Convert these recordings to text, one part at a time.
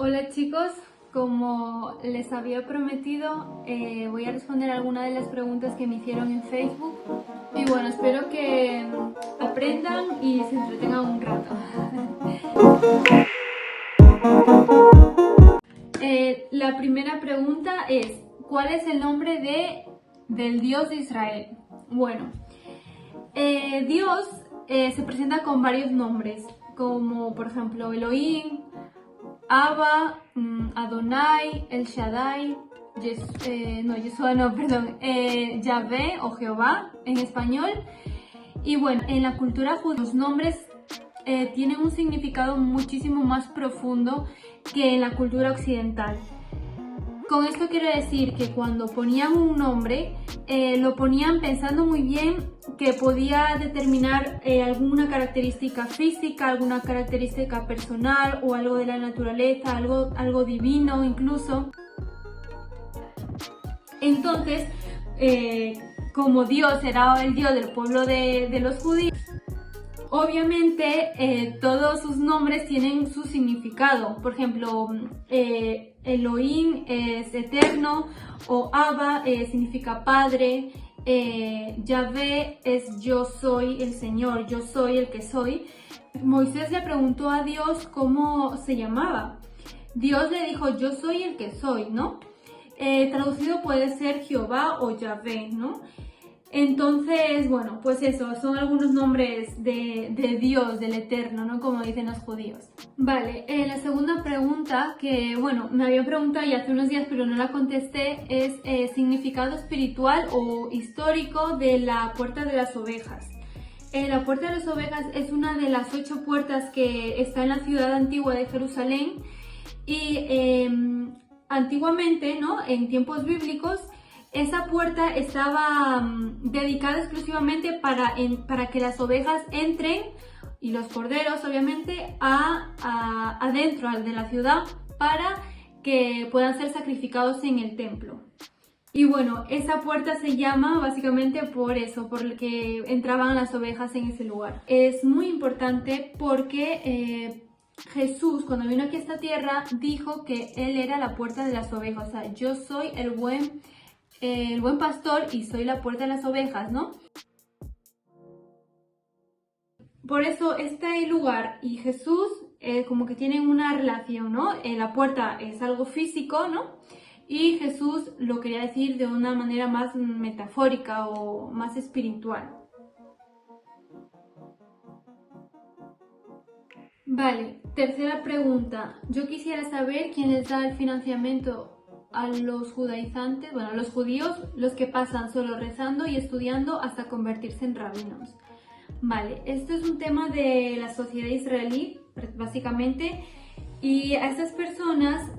Hola chicos, como les había prometido, voy a responder algunas de las preguntas que me hicieron en Facebook. Y bueno, espero que aprendan y se entretengan un rato. La primera pregunta es, ¿cuál es el nombre del Dios de Israel? Bueno, Dios se presenta con varios nombres, como por ejemplo Elohim, Abba, Adonai, El Shaddai, Yeshua no, perdón, Yahvé o Jehová en español. Y bueno, en la cultura judía los nombres tienen un significado muchísimo más profundo que en la cultura occidental. Con esto quiero decir que cuando ponían un nombre, lo ponían pensando muy bien que podía determinar alguna característica física, alguna característica personal o algo de la naturaleza, algo divino incluso. Entonces, como Dios era el Dios del pueblo de los judíos, obviamente todos sus nombres tienen su significado. Por ejemplo, Elohim es eterno, o Abba significa padre, Yahvé es yo soy el Señor, yo soy el que soy. Moisés le preguntó a Dios cómo se llamaba. Dios le dijo, yo soy el que soy, ¿no? Traducido puede ser Jehová o Yahvé, ¿no? Entonces, bueno, pues eso, son algunos nombres de Dios, del Eterno, ¿no? Como dicen los judíos. Vale, la segunda pregunta que, bueno, me había preguntado ya hace unos días, pero no la contesté, es significado espiritual o histórico de la Puerta de las Ovejas. La Puerta de las Ovejas es una de las 8 puertas que está en la ciudad antigua de Jerusalén y antiguamente, ¿no? En tiempos bíblicos, esa puerta estaba dedicada exclusivamente para que las ovejas entren, y los corderos obviamente, adentro de la ciudad para que puedan ser sacrificados en el templo. Y bueno, esa puerta se llama básicamente por eso, porque entraban las ovejas en ese lugar. Es muy importante porque Jesús, cuando vino aquí a esta tierra, dijo que Él era la puerta de las ovejas. O sea, yo soy el buen pastor y soy la puerta de las ovejas, ¿no? Por eso este lugar y Jesús como que tienen una relación, ¿no? La puerta es algo físico, ¿no? Y Jesús lo quería decir de una manera más metafórica o más espiritual. Vale, tercera pregunta. Yo quisiera saber quién les da el financiamiento a los judaizantes, bueno, a los judíos, los que pasan solo rezando y estudiando hasta convertirse en rabinos. Vale, esto es un tema de la sociedad israelí, básicamente, y a estas personas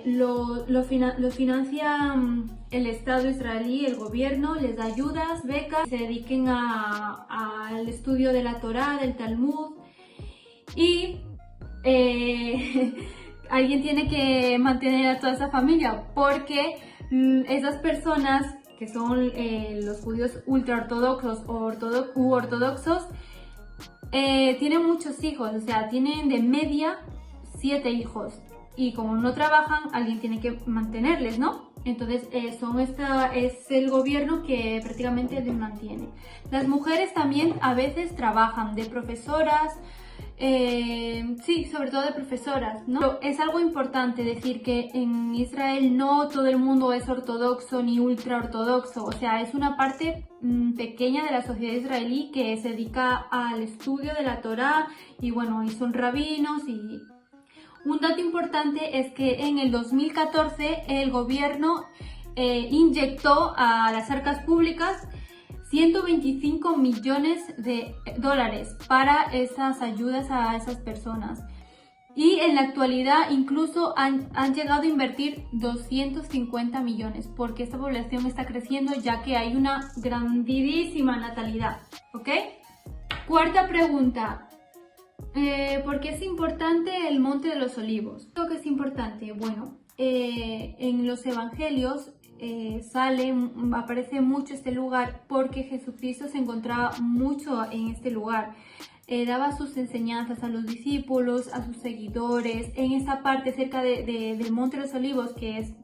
lo financia el Estado israelí, el gobierno, les da ayudas, becas, se dediquen al estudio de la Torá, del Talmud, y alguien tiene que mantener a toda esa familia, porque esas personas que son los judíos ultraortodoxos u ortodoxos, tienen muchos hijos, o sea, tienen de media 7 hijos, y como no trabajan, alguien tiene que mantenerles, ¿no? Entonces es el gobierno que prácticamente les mantiene. Las mujeres también a veces trabajan de profesoras, sí, sobre todo de profesoras, ¿no? Pero es algo importante decir que en Israel no todo el mundo es ortodoxo ni ultra ortodoxo, o sea, es una parte pequeña de la sociedad israelí que se dedica al estudio de la Torá y bueno, y son rabinos. Y un dato importante es que en el 2014 el gobierno inyectó a las arcas públicas 125 millones de dólares para esas ayudas a esas personas. Y en la actualidad incluso han llegado a invertir 250 millones porque esta población está creciendo ya que hay una grandísima natalidad, ¿ok? Cuarta pregunta. ¿Por qué es importante el Monte de los Olivos? ¿Por qué es importante? Bueno, en los evangelios aparece mucho este lugar porque Jesucristo se encontraba mucho en este lugar. daba sus enseñanzas a los discípulos, a sus seguidores, en esta parte cerca del Monte de los Olivos, que es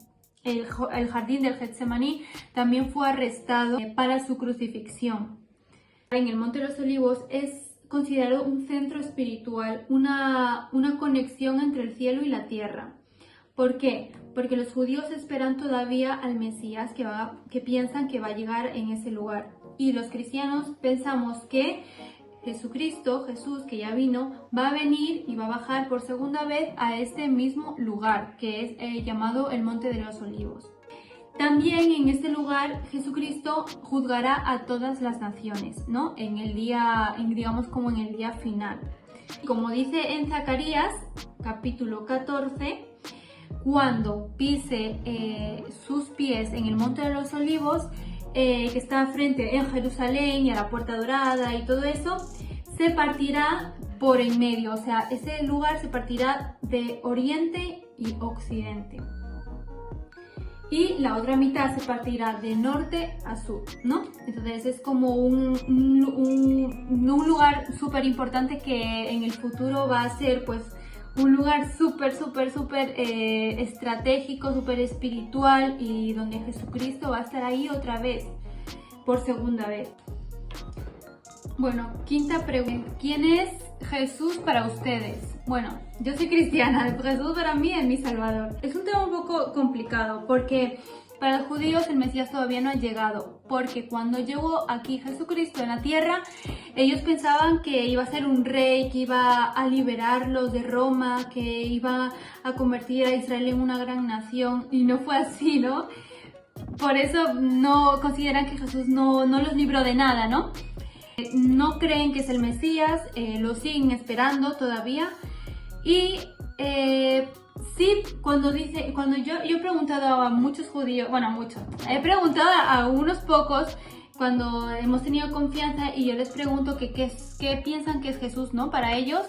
el jardín del Getsemaní, también fue arrestado para su crucifixión. En el Monte de los Olivos es considerado un centro espiritual, una conexión entre el cielo y la tierra. ¿Por qué? Porque los judíos esperan todavía al Mesías que piensan que va a llegar en ese lugar. Y los cristianos pensamos que Jesús, que ya vino, va a venir y va a bajar por segunda vez a este mismo lugar, que es llamado el Monte de los Olivos. También en este lugar Jesucristo juzgará a todas las naciones, ¿no? Digamos como en el día final. Como dice en Zacarías, capítulo 14, cuando pise sus pies en el Monte de los Olivos, que está frente en Jerusalén y a la Puerta Dorada y todo eso, se partirá por en medio, o sea, ese lugar se partirá de oriente y occidente. Y la otra mitad se partirá de norte a sur, ¿no? Entonces es como un lugar súper importante que en el futuro va a ser pues un lugar súper estratégico, súper espiritual, y donde Jesucristo va a estar ahí otra vez, por segunda vez. Bueno, quinta pregunta. ¿Quién es Jesús para ustedes? Bueno, yo soy cristiana, Jesús para mí es mi Salvador. Es un tema un poco complicado porque para los judíos el Mesías todavía no ha llegado, porque cuando llegó aquí Jesucristo en la tierra, ellos pensaban que iba a ser un rey, que iba a liberarlos de Roma, que iba a convertir a Israel en una gran nación, y no fue así, ¿no? Por eso no consideran que Jesús no los libró de nada, ¿no? No creen que es el Mesías, lo siguen esperando todavía. Y sí, cuando yo he preguntado a muchos judíos, he preguntado a unos pocos cuando hemos tenido confianza, y yo les pregunto qué piensan que es Jesús, ¿no? Para ellos,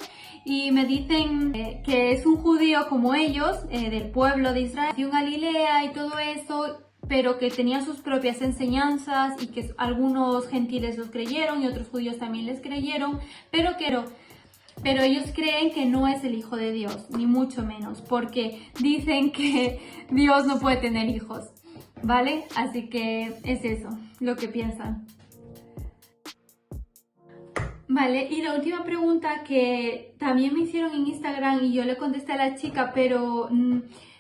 y me dicen que es un judío como ellos, del pueblo de Israel, de Galilea y todo eso, pero que tenía sus propias enseñanzas y que algunos gentiles los creyeron y otros judíos también les creyeron, pero ellos creen que no es el Hijo de Dios, ni mucho menos, porque dicen que Dios no puede tener hijos, ¿vale? Así que es eso lo que piensan. Vale, y la última pregunta que también me hicieron en Instagram y yo le contesté a la chica, pero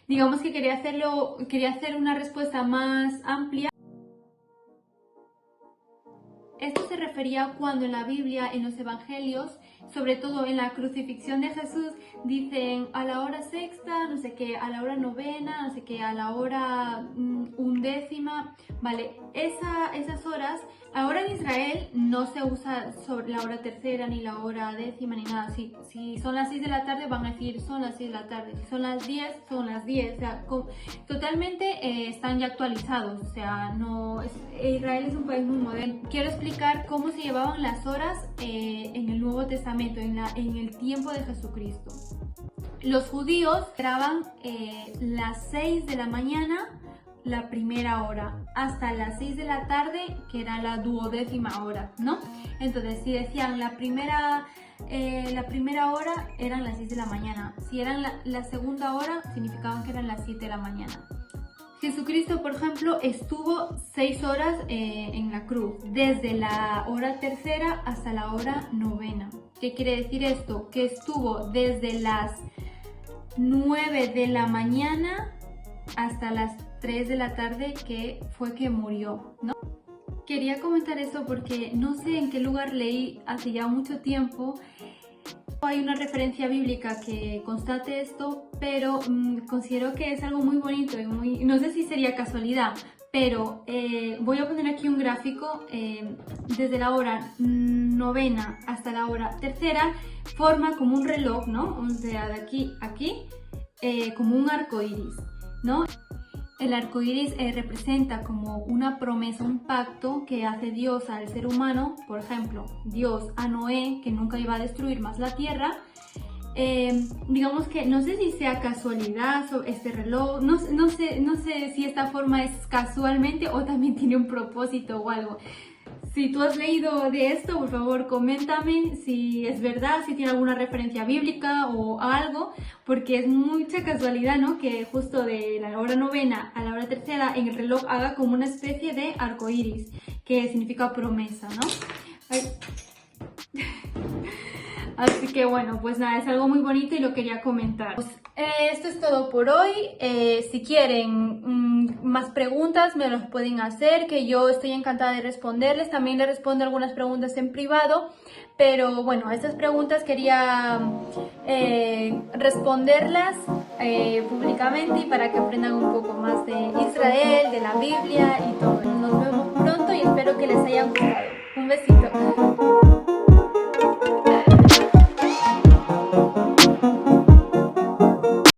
digamos que quería hacer una respuesta más amplia. Esto se refería a cuando en la Biblia, en los evangelios, sobre todo en la crucifixión de Jesús, dicen a la hora sexta, no sé qué, a la hora novena, no sé qué, a la hora undécima, vale, esas horas, ahora en Israel no se usa sobre la hora tercera, ni la hora décima, ni nada. Si son las 6 de la tarde van a decir son las 6 de la tarde, si son las 10, son las 10, o sea, totalmente están ya actualizados, o sea, Israel es un país muy moderno. Quiero explicar cómo se llevaban las horas en el Nuevo Testamento, en el tiempo de Jesucristo. Los judíos esperaban las 6 de la mañana, la primera hora, hasta las 6 de la tarde, que era la duodécima hora, ¿no? Entonces, si decían la primera hora, eran las 6 de la mañana. Si eran la segunda hora, significaban que eran las 7 de la mañana. Jesucristo, por ejemplo, estuvo 6 horas en la cruz, desde la hora tercera hasta la hora novena. ¿Qué quiere decir esto? Que estuvo desde las 9 de la mañana hasta las 3 de la tarde, que fue que murió, ¿no? Quería comentar eso porque no sé en qué lugar leí hace ya mucho tiempo. Hay una referencia bíblica que constate esto, pero considero que es algo muy bonito y no sé si sería casualidad, pero voy a poner aquí un gráfico. Desde la hora novena hasta la hora tercera forma como un reloj, ¿no? O sea, de aquí a aquí, como un arco iris, ¿no? El arco iris representa como una promesa, un pacto que hace Dios al ser humano. Por ejemplo, Dios a Noé, que nunca iba a destruir más la tierra. Digamos que no sé si sea casualidad este reloj, no sé si esta forma es casualmente o también tiene un propósito o algo. Si tú has leído de esto, por favor, coméntame si es verdad, si tiene alguna referencia bíblica o algo, porque es mucha casualidad, ¿no? Que justo de la hora novena a la hora tercera en el reloj haga como una especie de arco iris, que significa promesa, ¿no? Ay. Así que bueno, pues nada, es algo muy bonito y lo quería comentar. Pues, esto es todo por hoy. Si quieren más preguntas me los pueden hacer, que yo estoy encantada de responderles. También les respondo algunas preguntas en privado, pero bueno, estas preguntas quería responderlas públicamente y para que aprendan un poco más de Israel, de la Biblia y todo. Nos vemos pronto y espero que les haya gustado. Un besito.